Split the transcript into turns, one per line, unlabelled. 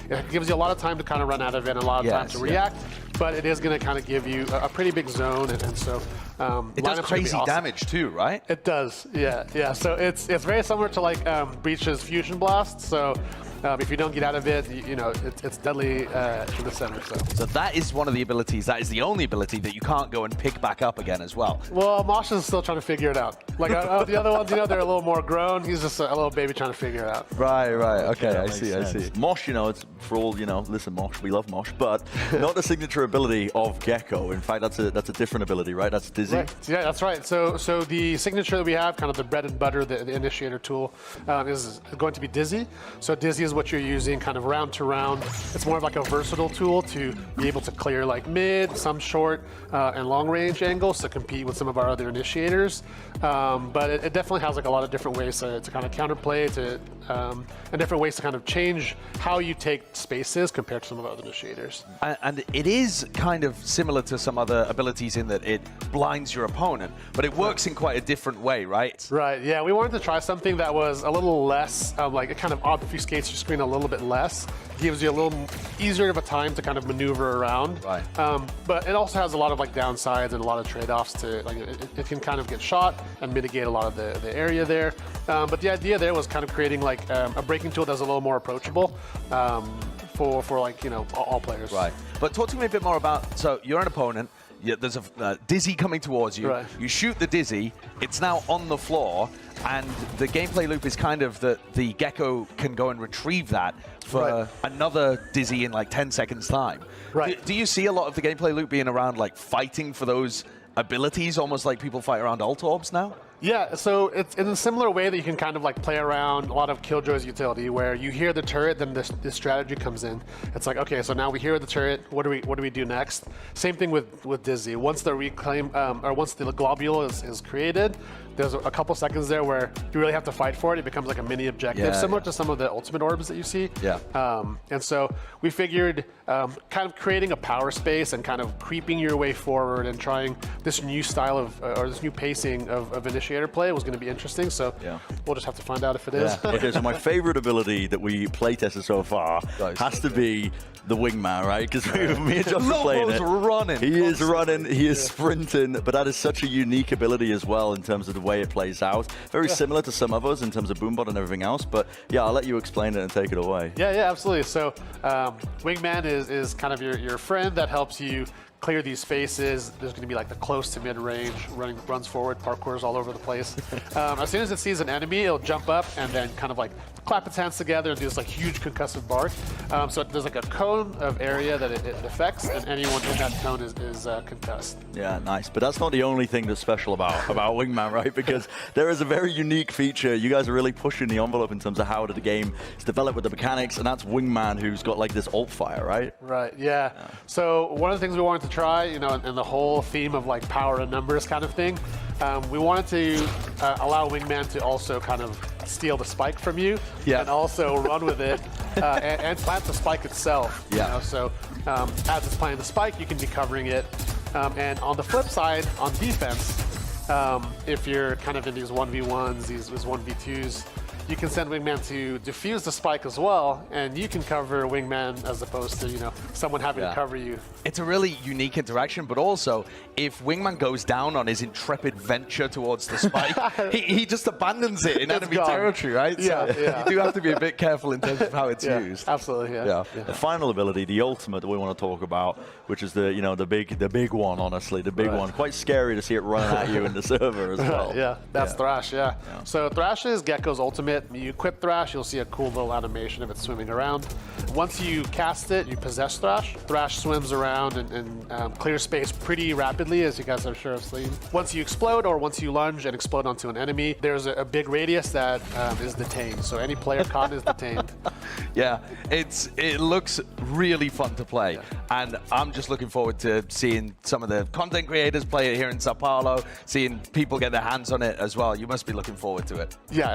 It gives you a lot of time to kind of run out of it and a lot of time to react, but it is going to kind of give you a pretty big zone, and so
it does crazy damage too, right?
It does, yeah. So it's very similar to like Breach's Fusion Blast. So if you don't get out of it, you know it's deadly in the center.
So that is one of the abilities. That is the only ability that you can't go and pick back up again as well.
Well, Mosh is still trying to figure it out. Like the other ones, you know, they're a little more grown. He's just a little baby trying to figure it out.
Right. Okay, I see.
Mosh, you know, it's for all, you know, listen, Mosh, we love Mosh, but not the signature ability of Gekko. In fact, that's a different ability, right? That's Dizzy.
Right. Yeah, that's right. So the signature that we have, kind of the bread and butter, the initiator tool, is going to be Dizzy. So Dizzy is what you're using kind of round to round. It's more of like a versatile tool to be able to clear like mid, some short, and long range angles to compete with some of our other initiators. But it definitely has like a lot of different ways to kind of counterplay, and different ways to kind of change how you take spaces compared to some of our other initiators.
And it is kind of similar to some other abilities in that it blinds your opponent, but it works in quite a different way, right?
Right, yeah. We wanted to try something that was a little less, like it kind of obfuscates your screen a little bit less, gives you a little easier of a time to kind of maneuver around.
Right.
But it also has a lot of like downsides and a lot of trade-offs to, like it can kind of get shot and mitigate a lot of the area there. But the idea there was kind of creating like a breaking tool that's a little more approachable for like, you know, all players.
Right. But talk to me a bit more about, so you're an opponent, there's a Dizzy coming towards you, you shoot the Dizzy, it's now on the floor, and the gameplay loop is kind of that the Gekko can go and retrieve that for another Dizzy in like 10 seconds time.
Right.
Do you see a lot of the gameplay loop being around like fighting for those abilities, almost like people fight around ult orbs now?
Yeah, so it's in a similar way that you can kind of like play around a lot of Killjoy's utility, where you hear the turret, then this strategy comes in. It's like, okay, so now we hear the turret. What do we do next? Same thing with Dizzy. Once the reclaim or once the globule is created, there's a couple seconds there where you really have to fight for it. It becomes like a mini objective, similar to some of the ultimate orbs that you see.
Yeah.
And so we figured kind of creating a power space and kind of creeping your way forward and trying this new style of or this new pacing of initiator play was going to be interesting. So we'll just have to find out if it is.
Okay, so my favorite ability that we play tested so far has to be the wingman, right? Because me and Josh are playing it.
Running.
He is running, he is sprinting, but that is such a unique ability as well in terms of the way it plays out. Very similar to some others in terms of Boombot and everything else, but yeah, I'll let you explain it and take it away.
Yeah, absolutely. So wingman is kind of your friend that helps you clear these spaces. There's going to be like the close to mid-range, runs forward, parkours all over the place. As soon as it sees an enemy, it'll jump up and then kind of like clap its hands together and do this like huge concussive bark. So there's like a cone of area that it affects, and anyone in that cone is concussed.
Yeah, nice. But that's not the only thing that's special about Wingman, right? Because there is a very unique feature. You guys are really pushing the envelope in terms of how the game is developed with the mechanics, and that's Wingman, who's got like this ult fire, right?
Right, yeah. So one of the things we wanted to try, you know, and the whole theme of like power and numbers kind of thing, we wanted to allow Wingman to also kind of steal the spike from you and also run with it and plant the spike itself. You know? So as it's planting the spike, you can be covering it. And on the flip side, on defense, if you're kind of in these 1v1s, these 1v2s, you can send Wingman to defuse the spike as well, and you can cover Wingman as opposed to, you know, someone having to cover you.
It's a really unique interaction, but also if Wingman goes down on his intrepid venture towards the spike, he just abandons it in enemy territory, right? So you do have to be a bit careful in terms of how it's used.
Absolutely,
The final ability, the ultimate that we want to talk about, which is the, you know, the big one, honestly, the big one. Quite scary to see it running at you in the server as well.
That's Thrash, So Thrash is Gekko's ultimate. You equip Thrash, you'll see a cool little animation of it swimming around. Once you cast it, you possess Thrash. Thrash swims around and clears space pretty rapidly, as you guys I'm sure have seen. Once you explode, or once you lunge and explode onto an enemy, there's a big radius that is detained. So any player caught is detained.
It looks really fun to play, and I'm just looking forward to seeing some of the content creators play it here in Sao Paulo, seeing people get their hands on it as well. You must be looking forward to it.
Yeah.